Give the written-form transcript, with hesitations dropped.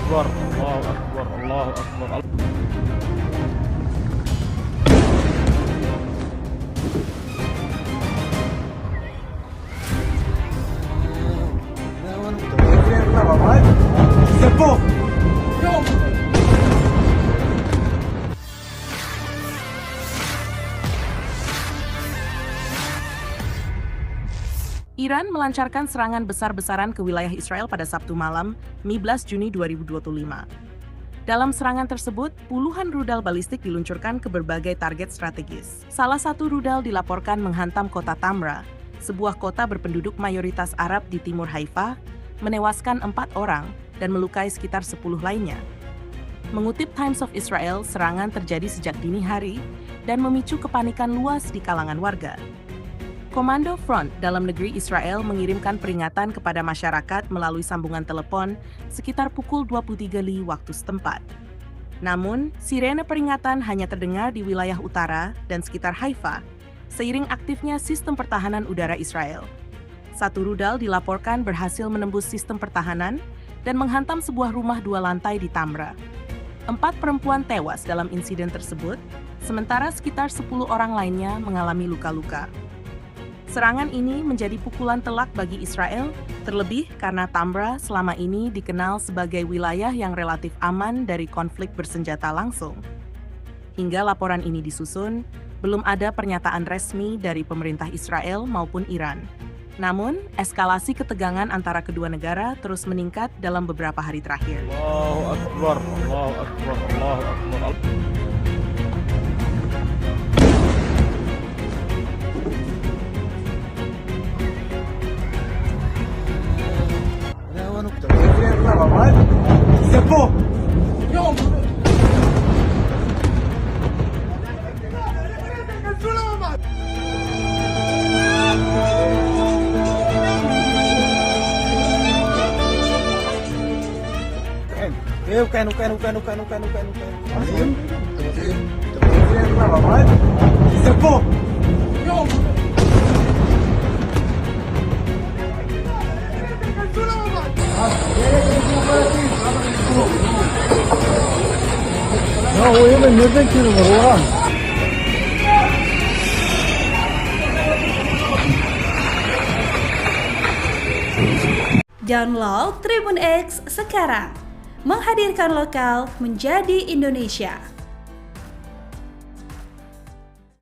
Akbar, Allahu Akbar, Allahu Akbar. Iran melancarkan serangan besar-besaran ke wilayah Israel pada Sabtu malam, 15 Juni 2025. Dalam serangan tersebut, puluhan rudal balistik diluncurkan ke berbagai target strategis. Salah satu rudal dilaporkan menghantam kota Tamra, sebuah kota berpenduduk mayoritas Arab di timur Haifa, menewaskan 4 orang dan melukai sekitar 10 lainnya. Mengutip Times of Israel, serangan terjadi sejak dini hari dan memicu kepanikan luas di kalangan warga. Komando Front Dalam Negeri Israel mengirimkan peringatan kepada masyarakat melalui sambungan telepon sekitar pukul 23.00 waktu setempat. Namun, sirene peringatan hanya terdengar di wilayah utara dan sekitar Haifa, seiring aktifnya sistem pertahanan udara Israel. Satu rudal dilaporkan berhasil menembus sistem pertahanan dan menghantam sebuah rumah 2 lantai di Tamra. 4 perempuan tewas dalam insiden tersebut, sementara sekitar 10 orang lainnya mengalami luka-luka. Serangan ini menjadi pukulan telak bagi Israel, terlebih karena Tamra selama ini dikenal sebagai wilayah yang relatif aman dari konflik bersenjata langsung. Hingga laporan ini disusun, belum ada pernyataan resmi dari pemerintah Israel maupun Iran. Namun, eskalasi ketegangan antara kedua negara terus meningkat dalam beberapa hari terakhir. Allahu Akbar, Allahu Akbar, Allahu Akbar. Download Tribun X sekarang, menghadirkan lokal menjadi Indonesia.